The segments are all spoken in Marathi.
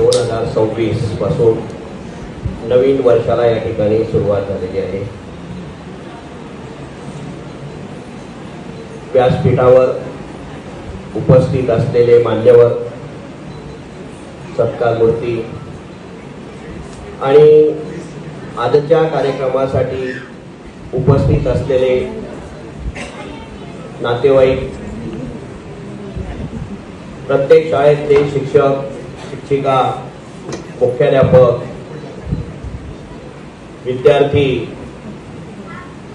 2026 पासून नवीन वर्षाला या ठिकाणी सुरुवात झालेली आहे। व्यासपीठावर उपस्थित असलेले मान्यवर, सत्कारमूर्ती आणि आजच्या कार्यक्रमासाठी उपस्थित असलेले नातेवाईक, प्रत्येक शाळेतले शिक्षक, शिक्षिका, मुख्याध्यापक, विद्यार्थी,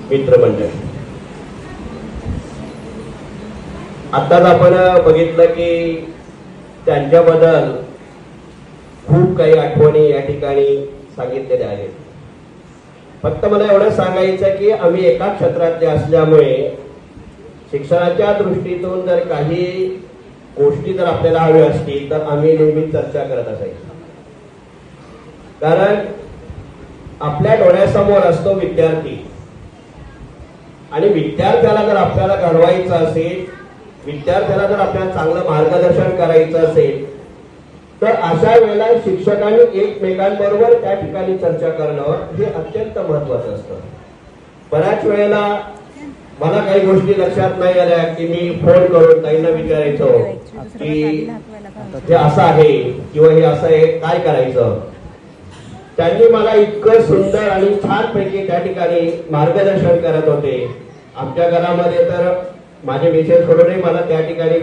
मित्रमंडळी, आताच आपण बघितलं की त्यांच्याबद्दल खूप काही आठवणी या ठिकाणी सांगितलेल्या आहेत। फक्त मला एवढं सांगायचं की आम्ही एका क्षेत्रातले असल्यामुळे शिक्षणाच्या दृष्टीतून जर काही गोष्टी जर आपल्याला हव्या असतील तर आम्ही नेहमी चर्चा करत असायचो। कारण आपल्या डोळ्यासमोर असतो विद्यार्थी, आणि विद्यार्थ्याला जर आपल्याला घडवायचं असेल, विद्यार्थ्याला जर आपल्याला चांगलं मार्गदर्शन करायचं असेल तर अशा वेळेला शिक्षकांनी एकमेकांबरोबर त्या ठिकाणी चर्चा करणं हे अत्यंत महत्वाचं असतं। बऱ्याच वेळेला मला काही गोष्टी लक्षात नाही आल्या की मी फोन करून ताईंना विचारायचो की हे असं आहे किंवा हे असं आहे, काय करायचं। त्यांनी मला इतकं सुंदर आणि छान पैकी त्या ठिकाणी मार्गदर्शन करत होते। आमच्या घरामध्ये तर माझे विशेष करूनही मला त्या ठिकाणी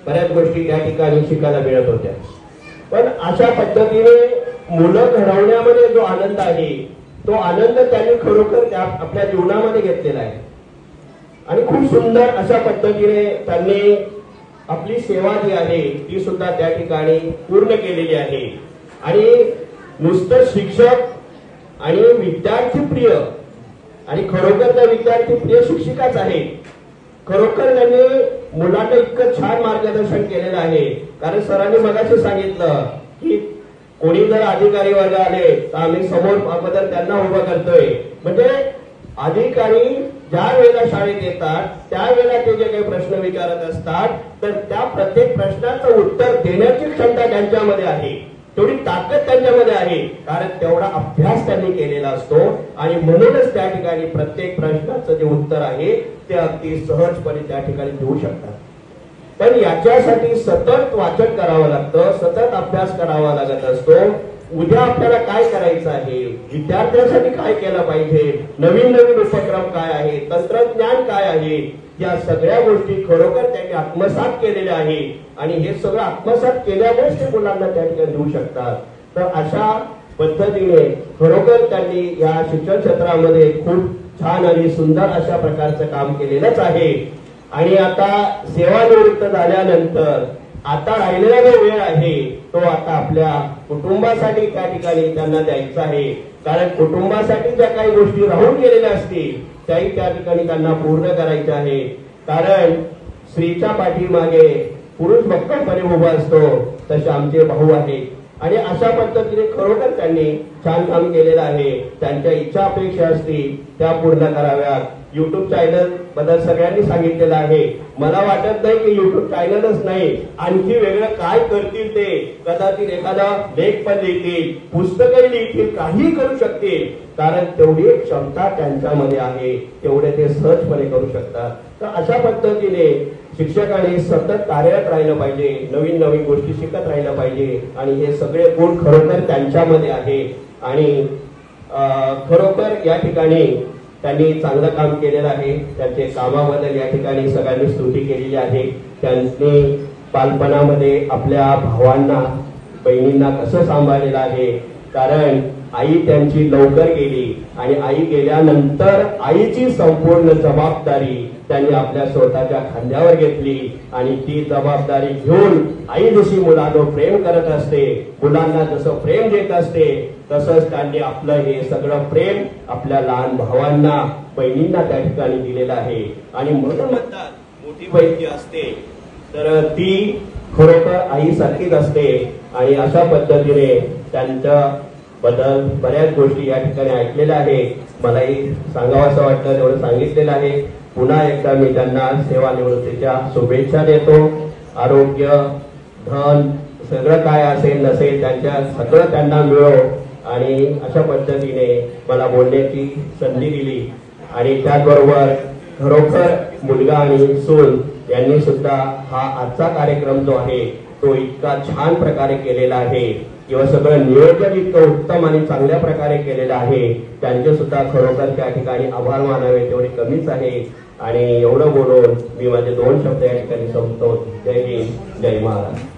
बऱ्याच गोष्टी त्या ठिकाणी शिकायला मिळत होत्या। पण अशा पद्धतीने मुलं घडवण्यामध्ये जो आनंद आहे तो आनंद त्यांनी खरोखर आपल्या जीवनामध्ये घेतलेला आहे, आणि खूप सुंदर अशा पद्धतीने त्यांनी आपली सेवा जी आहे ती सुद्धा त्या ठिकाणी पूर्ण केलेली आहे। आणि नुसतं शिक्षक आणि विद्यार्थी प्रिय, आणि खरोखर त्या विद्यार्थी प्रिय शिक्षिकाच आहे। खरोखर त्यांनी मुलांना इतकं छान मार्गदर्शन केलेलं आहे। कारण सरांनी मगाशी सांगितलं की कोणी जर अधिकारी वर्ग आले तर आम्ही समोर बद्दल त्यांना उभं करतोय। म्हणजे अधिकारी ज्या वेळेला शाळेत येतात त्यावेळेला ते जे काही प्रश्न विचारत असतात तर त्या प्रत्येक प्रश्नाचं उत्तर देण्याची क्षमता त्यांच्यामध्ये आहे, तेवढी ताकद त्यांच्यामध्ये आहे, कारण तेवढा अभ्यास त्यांनी केलेला असतो। आणि म्हणूनच त्या ठिकाणी प्रत्येक प्रश्नाचं जे उत्तर आहे ते अगदी सहजपणे त्या ठिकाणी देऊ शकतात। पण याच्यासाठी सतत वाचन करावं लागतं, सतत अभ्यास करावा लागत असतो। उद्या आपल्याला काय करायचं आहे, विद्यार्थ्यांसाठी काय केलं पाहिजे, नवीन नवीन उपक्रम काय आहे, तंत्रज्ञान काय आहे, या सगळ्या गोष्टी खरोखर त्यांनी आत्मसात केलेल्या आहे। आणि हे सगळं आत्मसात केल्यामुळेच ते मुलांना त्या ठिकाणी देऊ शकतात। तर अशा पद्धतीने खरोखर त्यांनी या शिक्षण क्षेत्रामध्ये खूप छान आणि सुंदर अशा प्रकारचं काम केलेलंच आहे। आणि आता सेवानिवृत्त झाल्यानंतर आता राहिलेला जो वेळ आहे तो आता आपल्या कुटुंबासाठी त्या ठिकाणी त्यांना द्यायचा आहे। कारण कुटुंबासाठी ज्या काही गोष्टी राहून गेलेल्या असतील त्याही त्या ठिकाणी त्यांना पूर्ण करायच्या आहे। कारण स्त्रीच्या पाठीमागे पुरुष भक्कमपणे उभा असतो तसे आमचे भाऊ आहेत, आणि अशा पद्धतीने खरोखर त्यांनी छान काम केलेलं आहे। त्यांच्या इच्छा अपेक्षा असतील त्या पूर्ण कराव्यात। युट्यूब चॅनल बद्दल सगळ्यांनी सांगितलेलं आहे। मला वाटत नाही की युट्यूब चॅनलच नाही, आणखी वेगळं काय करतील ते, कदाचित एखादा लेख पण लिहितील, पुस्तकही लिहितील, काही करू शकतील, कारण तेवढी क्षमता त्यांच्यामध्ये आहे, तेवढे ते सहजपणे करू शकतात। तर अशा पद्धतीने शिक्षकांनी सतत कार्यरत राहिलं पाहिजे, नवीन नवीन गोष्टी शिकत राहिलं पाहिजे, आणि हे सगळे गुण खरोखर त्यांच्यामध्ये आहे। आणि खरोखर या ठिकाणी त्यांनी चांगलं काम केलेलं आहे। त्यांचे कामाबद्दल या ठिकाणी सगळ्यांनी स्तुती केलेली आहे। त्यांनी बालपणामध्ये आपल्या भावांना, बहिणींना कसं सांभाळलेलं आहे, कारण आई त्यांची लवकर गेली आणि आई गेल्यानंतर आईची संपूर्ण जबाबदारी त्यांनी आपल्या स्वतःच्या खांद्यावर घेतली, आणि ती जबाबदारी घेऊन आई जशी मुलांवर प्रेम करत असते, मुलांना जसं प्रेम देत असते, तसंच त्यांनी आपलं हे सगळं प्रेम आपल्या लहान भावांना, बहिणींना त्या ठिकाणी दिलेलं आहे। आणि म्हणून म्हणतात मोठी बहीण जी असते तर ती खरोखर आईसारखीच असते। आणि अशा पद्धतीने त्यांच्या बद्दल बऱ्याच गोष्टी या ठिकाणी ऐकलेल्या आहे। मलाही सांगावं असं वाटतं, तेवढं सांगितलेलं आहे। पुन्हा एकदा मी त्यांना सेवानिवृत्तीच्या शुभेच्छा देतो। आरोग्य, धन, सगळं काय असेल नसेल त्यांच्या सगळं त्यांना मिळो आणि अशा पद्धतीने मला बोलण्याची संधी दिली. आणि त्याचबरोबर खरोखर मुलगा आणि सून यांनी सुद्धा हा आजचा कार्यक्रम जो आहे तो इतका छान प्रकारे केलेला आहे किंवा सगळं नियोजन इतकं उत्तम आणि चांगल्या प्रकारे केलेलं आहे. त्यांचे सुद्धा खरोखर त्या ठिकाणी आभार मानावे तेवढे कमीच आहे. आणि एवढं बोलून मी माझे 2 शब्द या ठिकाणी संपतो. जय हिंद, जय महाराष्ट्र.